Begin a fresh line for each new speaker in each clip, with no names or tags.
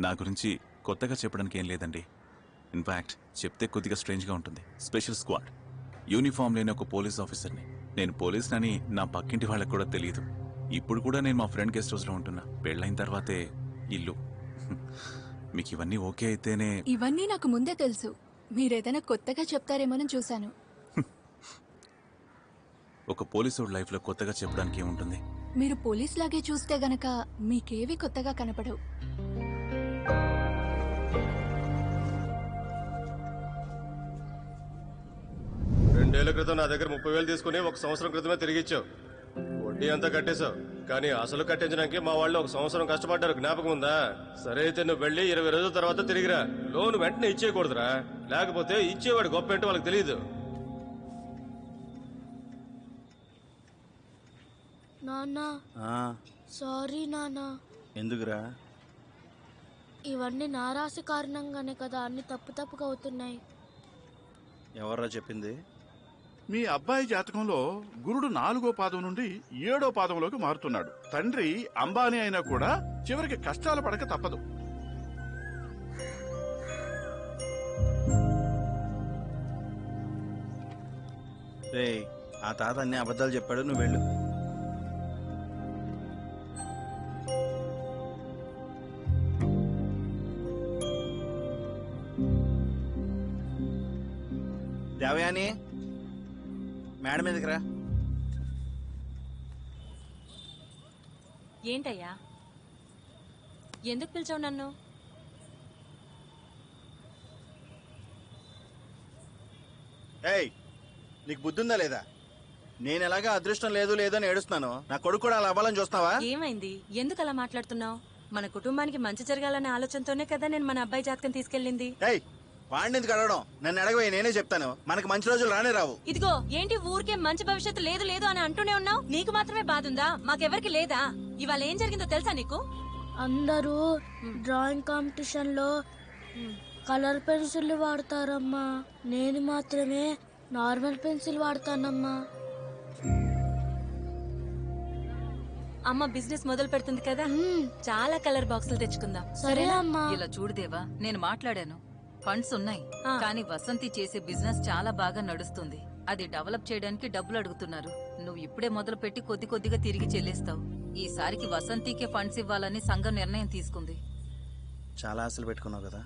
నా గురించి కొత్తగా చెప్పడానికి ఏం లేదండి. ఇన్ఫ్యాక్ట్ చెప్తే కొద్దిగా స్ట్రేంజ్గా ఉంటుంది. స్పెషల్ స్క్వాడ్, యూనిఫామ్ లేని ఒక పోలీస్ ఆఫీసర్ని. నేను పోలీస్నని నా పక్కింటి వాళ్ళకి కూడా తెలియదు. ఇప్పుడు కూడా నేను మా ఫ్రెండ్ గెస్ట్ హౌస్లో ఉంటున్నా. పెళ్ళైన తర్వాతే ఇల్లు. మీకు ఇవన్నీ ఓకే అయితేనే.
ఇవన్నీ నాకు ముందే తెలుసు. మీరేదైనా కొత్తగా చెప్తారేమోనని చూశాను.
ఒక పోలీసు లైఫ్లో కొత్తగా చెప్పడానికి ఏముంటుంది?
మీరు పోలీస్ లాగే చూస్తే గనక మీకేవి కొత్తగా కనపడవు.
రెండేళ్ల క్రితం నా దగ్గర 30,000 తీసుకుని 1 సంవత్సరం క్రితమే తిరిగిచ్చావు. వడ్డీ అంతా కట్టేశావు, కానీ అసలు కట్టించడానికి మా వాళ్ళు 1 సంవత్సరం కష్టపడ్డారు. జ్ఞాపకం ఉందా? సరే అయితే నువ్వు వెళ్ళి 20 రోజుల తర్వాత తిరిగిరా. లోన్ వెంటనే ఇచ్చేయకూడదురా, లేకపోతే ఇచ్చేవాడు గొప్ప ఏంటో వాళ్ళకి తెలియదు.
నాన్నా, సారీ నాన్నా.
ఎందుకురా?
ఇవన్నీ నా రాశి కారణంగానే కదా అన్ని తప్పుగా అవుతున్నాయి.
ఎవర్రా చెప్పింది?
మీ అబ్బాయి జాతకంలో గురుడు 4వ పాదం నుండి 7వ పాదంలోకి మారుతున్నాడు. తండ్రి అంబానీ అయినా కూడా చివరికి కష్టాలు పడక తప్పదు.
రేయ్, ఆ తాత అన్ని అబద్ధాలు చెప్పాడు, నువ్వు వెళ్ళు. దేవయాని, మేడం మీదకి రా.
ఏంటయ్యా, ఎందుకు పిలిచావు నన్ను?
ఏయ్, నీకు బుద్ధి ఉందా లేదా? నేను ఎలాగా అదృష్టం లేదు లేదని ఏడుస్తున్నాను, నా కొడుకు కూడా అలా అవ్వాలని చూస్తావా?
ఏమైంది? ఎందుకు అలా మాట్లాడుతున్నావు? మన కుటుంబానికి మంచి జరగాలనే ఆలోచనతోనే కదా నేను మన అబ్బాయి జాతకం తీసుకెళ్ళింది.
ఏయ్, వాడిని ఎందుకు అడగడం? నన్ను అడగవే, నేనే చెప్తాను. మనకి మంచి రోజులు రానే రావు.
ఇదిగో, ఏంటి ఊరికే మంచి భవిష్యత్తు లేదు లేదు అని అంటూనే ఉన్నావు? నీకు మాత్రమే బాధ ఉందా? మాకెవరికి లేదా? ఇవాళ ఏం జరిగిందో తెలుసా నీకు?
అందరూ డ్రాయింగ్ కాంపిటీషన్ లో కలర్ పెన్సిల్ వాడతారమ్మా, నేను మాత్రమే నార్మల్ పెన్సిల్ వాడతానమ్మా.
అమ్మ బిజినెస్ మొదలు పెడుతుంది కదా, చాలా కలర్ బాక్సులు తెచ్చుకుందాం.
సరే అమ్మా.
ఇలా చూడు దేవా, నేను మాట్లాడాను. ఫండ్స్ ఉన్నాయి, కానీ వసంతి చేసే బిజినెస్ చాలా బాగా నడుస్తుంది. అది డెవలప్ చేయడానికి డబ్బులు అడుగుతున్నారు. నువ్వు ఇప్పుడే మొదలు పెట్టి కొద్ది కొద్దిగా తిరిగి చెల్లిస్తావు. ఈసారికి వసంతికే ఫండ్స్ ఇవ్వాలని సంఘం నిర్ణయం తీసుకుంది.
చాలా ఆశలు పెట్టుకున్నావు కదా.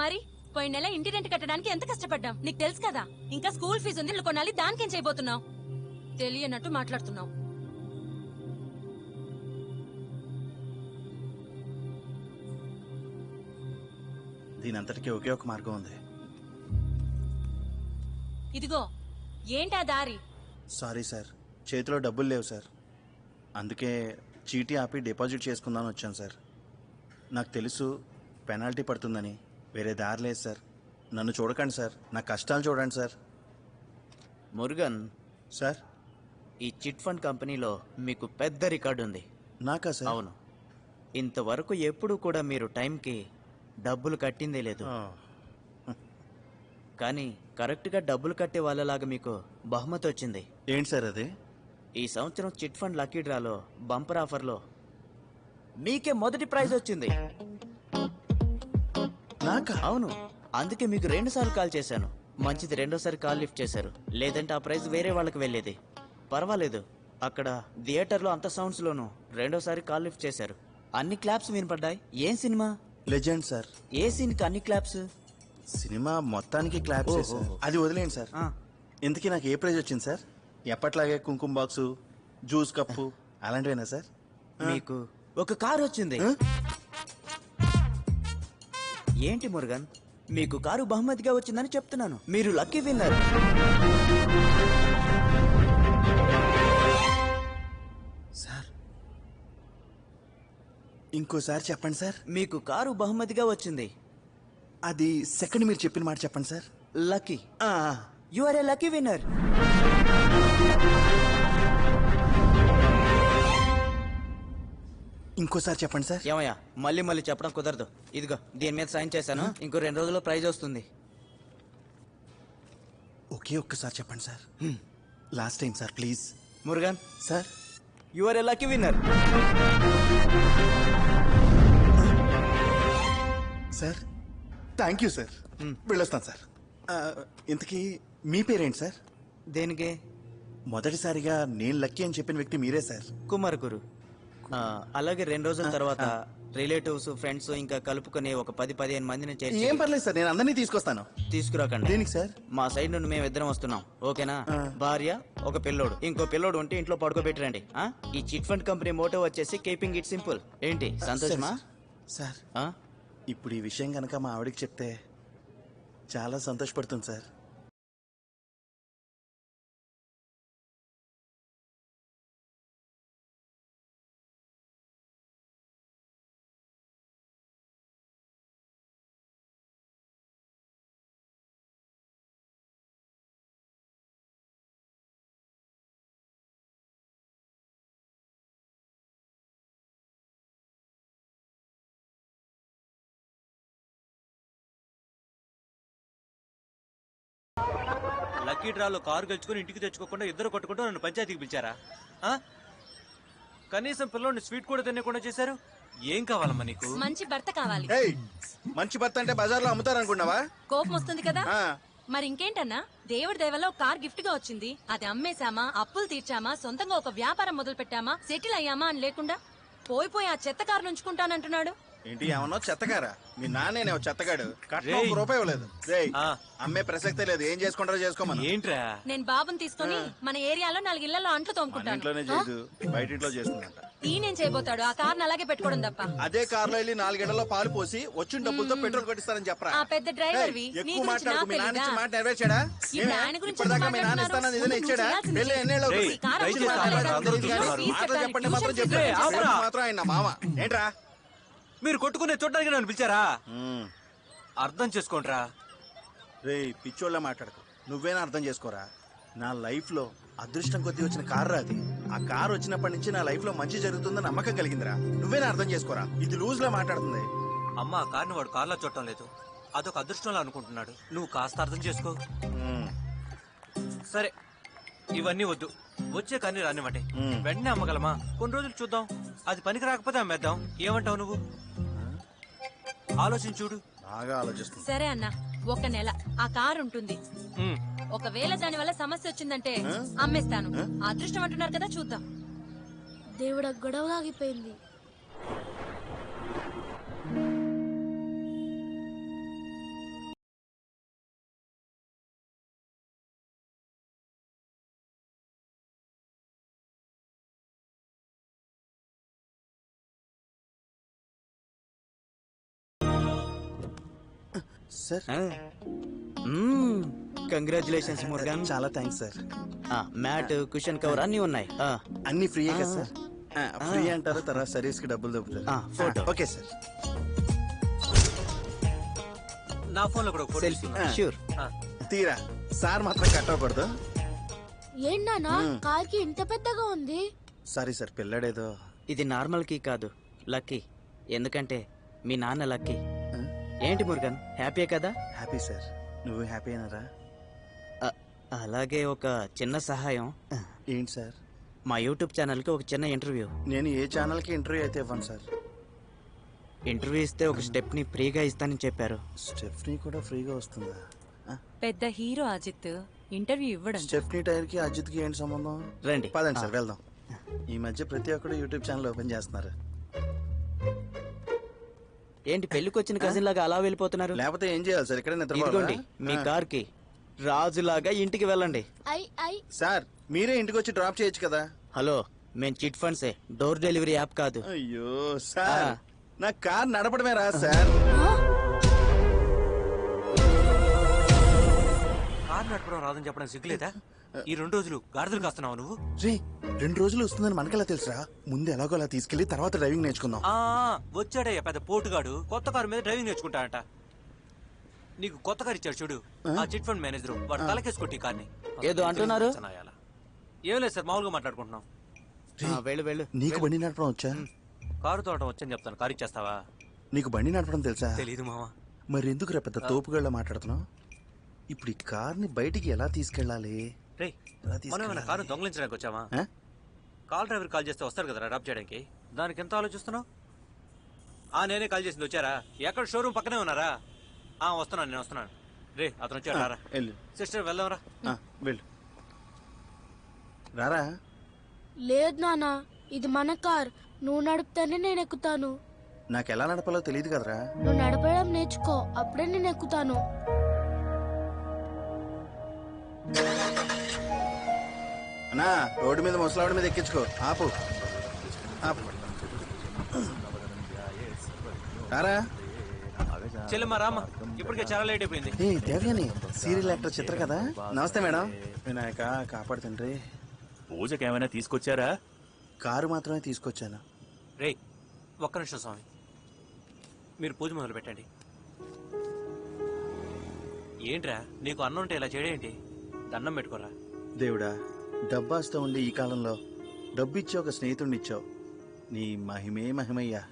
మరి పోయిన నెల ఇంటి రెంట్ కట్టడానికి ఎంత కష్టపడ్డాం నీకు తెలుసు కదా. ఇంకా స్కూల్ ఫీజు ఉంది, కొనాలి, దానికేం చేయబోతున్నావు? తెలియనట్టు మాట్లాడుతున్నావు.
దీనంతటికీ ఒకే ఒక మార్గం ఉంది.
ఇదిగో, ఏంటా దారి?
సారీ సార్, చేతిలో డబ్బులు లేవు సార్. అందుకే చీటీ ఆపి డిపాజిట్ చేసుకుందామని వచ్చాను సార్. నాకు తెలుసు పెనాల్టీ పడుతుందని, వేరే దారి లేదు సార్. నన్ను చూడకండి సార్, నా కష్టాలు చూడండి సార్.
మురుగన్
సార్,
ఈ చిట్ ఫండ్ కంపెనీలో మీకు పెద్ద రికార్డు ఉంది.
నాకా సార్?
అవును. ఇంతవరకు ఎప్పుడు కూడా మీరు టైంకి డబ్బులు కట్టిందే లేదు. కానీ కరెక్ట్గా డబ్బులు కట్టే వాళ్ళలాగా మీకు బహుమతి వచ్చింది.
ఏంటి సార్ అది?
ఈ సంవత్సరం చిట్ ఫండ్ లక్కీ డ్రాలో బంపర్ ఆఫర్లో మీకే మొదటి ప్రైజ్ వచ్చింది.
నాకా?
అవును. అందుకే మీకు 2 సార్లు కాల్ చేశాను. మంచిది, రెండోసారి కాల్ లిఫ్ట్ చేశారు. లేదంటే ఆ ప్రైజ్ వేరే వాళ్ళకి వెళ్ళేది. పర్వాలేదు, అక్కడ థియేటర్లో అంత సౌండ్స్లోనూ రెండోసారి కాల్ లిఫ్ట్ చేశారు. అన్ని క్లాప్స్ వినపడ్డాయి. ఏం సినిమా?
Legend sir.
ఏ సీన్కి అన్ని క్లాప్స్?
సినిమా మొత్తానికి క్లాప్స్ సార్. అది వదిలేండి సార్. ఇంతకీ నాకు ఏ ప్రైజ్ వచ్చింది సార్? ఎప్పట్లాగే కుంకుమ బాక్సు, జ్యూస్ కప్పు అలాంటివేనా సార్?
మీకు ఒక కారు వచ్చింది. ఏంటి మురుగన్, మీకు కారు బహుమతిగా వచ్చిందని చెప్తున్నాను. మీరు లక్కీ విన్నర్.
సార్, ఇంకోసారి చెప్పండి సార్.
మీకు కారు బహుమతిగా వచ్చింది.
అది సెకండ్ మీరు చెప్పిన మాట చెప్పండి sir.
Lucky. You are a lucky winner.
ఇంకోసారి చెప్పండి సార్.
ఏమయ్యా, మళ్ళీ చెప్పడం కుదరదు. ఇదిగో, దీని మీద సైన్ చేశాను. ఇంకో 2 రోజుల్లో ప్రైజ్ వస్తుంది.
ఒకే ఒక్కసారి చెప్పండి sir. Last time sir, please.
Murugan
sir,
you are a lucky winner.
Sir thank you sir. వెళ్ళొస్తాను సార్. ఇంతకీ మీ పేరేంటి సార్?
దేనికి?
మొదటిసారిగా నేను లక్కీ అని చెప్పిన వ్యక్తి మీరే సార్.
కుమార్ గురు. అలాగే 2 రోజుల తర్వాత రిలేటివ్స్ ఫ్రెండ్స్ ఇంకా కలుపుకొని ఒక 10-15 మందిని చేర్చి
ఏం పర్లేదు సార్, నేను అందరినీ తీసుకొస్తాను.
తీసుకురాకండి.
దేనికి సార్?
మా సైడ్ నుండి మేము ఇద్దరం వస్తున్నాం, ఓకేనా? భార్య, ఒక పిల్లోడు, ఇంకో పిల్లోడు ఉంటే ఇంట్లో పడుకోబెట్టరండి. ఈ చిట్ ఫండ్ కంపెనీ మోటో వచ్చేసి కీపింగ్ ఇట్ సింపుల్. ఏంటి సంతోషమా?
సార్ ఇప్పుడు ఈ విషయం కనుక మా ఆవిడకి చెప్తే చాలా సంతోషపడుతుంది సార్.
లక్కీ డ్రాలో కారు గెలుచుకుని ఇంటికి తెచ్చుకోకుండా ఇద్దరు కొట్టుకుంటూ నన్ను పంచాయతీకి పిలిచారా? కనీసం పిల్లోని స్వీట్ కూడా తినకుండా చేశారు. ఏం కావాలమ్మా నీకు?
మంచి భర్త కావాలి.
మంచి భర్త అంటే బజార్లో అమ్ముతారనుకున్నావా?
కోపం వస్తుంది కదా. మరి ఇంకేంటన్నా, దేవుడి దయవల్ల ఒక కార్ గిఫ్ట్ గా వచ్చింది. అది అమ్మేశామా, అప్పులు తీర్చామా, సొంతంగా ఒక వ్యాపారం మొదలు పెట్టామా, సెటిల్ అయ్యామా అని లేకుండా పోయి ఆ చెత్త కారు నుంచుకుంటానంటున్నాడు.
ఏంటి ఏమన్నా చెత్తకారా? మీ నాన్నే చెత్తగాడు. కట్నం ₹1 ఇవ్వలేదు. అమ్మే ప్రసక్తే లేదు. ఏం చేసుకుంటారో చేసుకోమని.
ఏంట్రా?
నేను బాబుని తీసుకుని మన ఏరియాలో 4 ఇళ్లలో అంట్లు తోముకుంటాను.
ఇంట్లోనే చేయదు, బయట ఇంట్లో చేసుకుంటా.
ఈయనేం చేయబోతాడు? ఆ కార్ని అలాగే పెట్టుకోవడం తప్ప.
అదే కార్లో వెళ్ళి 4 గంటల్లో పాలు పోసి వచ్చిన డబ్బులతో పెట్రోల్ కొట్టిస్తానని చెప్పరా?
ఆ పెద్ద డ్రైవర్ వి
ఎక్కువ మాట్లాడుకు. మీ నాన్న ఇచ్చిన మాట నెరవేర్చాడా? ఇప్పటిదాకా మీ నాన్న ఇస్తానని ఇదే ఇచ్చాడా? వెళ్ళి ఎన్నేళ్ళు మాటలు చెప్పండి మాత్రం చెప్పారు మాత్రం ఆయన మామ. ఏంట్రా
మీరు కొట్టుకునే చూడడానికి నన్ను పిలిచారా? అర్థం చేసుకోండిరా.
రే పిచ్చోళ్ళ మాట్లాడకు. నువ్వేనా అర్థం చేసుకోరా? నా లైఫ్ లో అదృష్టం కొద్ది వచ్చిన కారు అది. ఆ కారు వచ్చినప్పటి నుంచి నా లైఫ్ లో మంచి జరుగుతుందని నమ్మకం కలిగిందిరా. నువ్వేనా అర్థం చేసుకోరా? ఇది లూజ్ లో మాట్లాడుతుంది.
అమ్మ ఆ కార్ని వాడు కార్లో చూడటం లేదు, అదొక అదృష్టంలో అనుకుంటున్నాడు. నువ్వు కాస్త అర్థం చేసుకో. సరే ఇవన్నీ వద్దు, వచ్చే కానీ రానివ్వండి. వెంటనే అమ్మగలమా? కొన్ని రోజులు చూద్దాం. అది పనికి రాకపోతే అమ్మేద్దాం. ఏమంటావు నువ్వు? ఆలోచించి చూడు.
బాగా ఆలోచిస్తుంది.
సరే అన్న, 1 నెల ఆ కారు ఉంటుంది. ఒకవేళ దాని వల్ల సమస్య వచ్చిందంటే అమ్మేస్తాను. అదృష్టం అంటున్నారు కదా, చూద్దాం.
దేవుడ గొడవ ఆగిపోయింది.
Sir
congratulations Murugan.
చాలా thanks sir.
Mat, cushion cover అన్ని ఉన్నాయి.
అన్ని ఫ్రీయే కదా సార్? ఫ్రీ అంటారు, తర్వాత సర్వీస్ కి డబ్బులు దొరుకుతారు.
Photo
okay sir.
నా ఫోన్ లో కూడా ఒక ఫోటో తీసుకున్నా.
షూర్.
తీరా సార్ మాత్రం కట్ అవ్వకూడదు.
ఏంటన్నా కార్ కి ఇంత పెద్దగా ఉంది?
సారీ సార్, పిల్లడేదో.
ఇది నార్మల్ కీ కాదు, లక్కీ. ఎందుకంటే మీ నాన్న లక్కీ. ఏంటి మురుగన్, హ్యాపీ కదా?
Happy sir. నువ్వు హ్యాపీ అయినారా?
అలాగే ఒక చిన్న సహాయం.
ఏంటి సార్?
మా యూట్యూబ్ ఛానల్కి ఒక చిన్న ఇంటర్వ్యూ.
నేను ఏ ఛానల్కి ఇంటర్వ్యూ అయితే ఇవ్వను సార్.
ఇంటర్వ్యూ ఇస్తే ఒక స్టెప్ని ఫ్రీగా ఇస్తానని చెప్పారు.
స్టెప్నీ కూడా ఫ్రీగా వస్తుందా?
పెద్ద హీరో అజిత్ ఇంటర్వ్యూ ఇవ్వడం.
స్టెప్నీ టైర్ కి అజిత్ కి ఏంటి సంబంధం?
రండి
పదండి సార్ వెళ్దాం. ఈ మధ్య ప్రతి ఒక్కరు యూట్యూబ్ ఛానల్ ఓపెన్ చేస్తున్నారు.
ఏంటి పెళ్లికి వచ్చిన కజిన్ లాగా అలా వెళ్ళిపోతున్నారు?
లేకపోతే ఏం చేయాలి సార్? ఇక్కడ
ఇదిగోండి మీ కార్ కి. రాజులాగా ఇంటికి వెళ్ళండి.
సార్ మీరే ఇంటికి వచ్చి డ్రాప్ చేయొచ్చు కదా.
హలో, మేము చిట్ ఫండ్సే, డోర్ డెలివరీ యాప్ కాదు.
అయ్యో సార్, నా కార్ నడపడమే రా సార్.
కార్ నడపడం రాదని చెప్పడం సిగ్గులేదా? ఈ 2 రోజులు గాడిదలు కాస్తున్నావు నువ్వు.
రే 2 రోజులు వస్తుందని మనకెలా తెలుసురా? ముందు ఎలాగో అలా తీసుకెళ్లి తర్వాత డ్రైవింగ్ నేర్చుకుందాం.
వచ్చాడయ్యా పెద్ద పోటుగాడు, కొత్త కారు మీద డ్రైవింగ్ నేర్చుకుంటాడంట. నీకు కొత్త కారు ఇచ్చాడు చూడు, ఆ చిట్ ఫండ్ మేనేజర్, వాడు తలకేసుకొట్టి కార్ని.
ఏదో అంటున్నారు?
ఏం లేదు సార్, మామూలుగా మాట్లాడుకుంటున్నాం.
వెళ్ళు.
నీకు బండి నడపడం వచ్చా?
కారు తోటం వచ్చని చెప్తాను, కారు ఇచ్చేస్తావా?
నీకు బండి నడపడం తెలుసా?
తెలీదు మావా.
మరి ఎందుకు రా పెద్ద తోపుగళ్ళ మాట్లాడుతున్నావు? ఇప్పుడు ఈ కార్ని బయటికి ఎలా తీసుకెళ్ళాలి?
మనం కారు దొంగలించడానికి వచ్చామా? కాల్ డ్రైవర్ కాల్ చేస్తే వస్తారు కదా డ్రాప్ చేయడానికి. దానికి ఎంత ఆలోచిస్తున్నావు? నేనే కాల్ చేసింది. వచ్చారా? ఎక్కడ షోరూమ్ పక్కనే ఉన్నారా? వస్తున్నాను, నేను వస్తున్నాను. రే అతను వచ్చాడు, రారా.
వెళ్ళు.
సిస్టర్ వెళ్దాంరా.
వెళ్ళు. రారా.
లేదు నాన్న, ఇది మన కార్. నువ్వు నడిపితేనే నేను ఎక్కుతాను.
నాకు ఎలా నడపాలో తెలియదు కదరా.
నువ్వు నడపడం నేర్చుకో, అప్పుడే నేను ఎక్కుతాను.
అన్నా, రోడ్డు మీద ముసలావిడ మీద ఎక్కించుకో. ఆపు ఆపు. రారా.
చెల్లెమ్మా రామా, ఇప్పటికే చాలా లేట్ అయిపోయింది.
ఏ దేవ్యాని, సీరియల్ యాక్టర్ చిత్ర కదా. నమస్తే మేడం. వినాయక కాపాడు తండ్రి.
పూజకి ఏమైనా తీసుకొచ్చారా?
కారు మాత్రమే తీసుకొచ్చాను.
రే ఒక్క నిమిషం స్వామి, మీరు పూజ మొదలు పెట్టండి. ఏంట్రా నీకు అన్నం ఉంటే ఇలా చేయడేంటి? దండం పెట్టుకోరా.
దేవుడా, డబ్బాస్తో ఉండి ఈ కాలంలో డబ్బిచ్చి ఒక స్నేహితుడినిచ్చావు. నీ మహిమే మహిమయ్యా.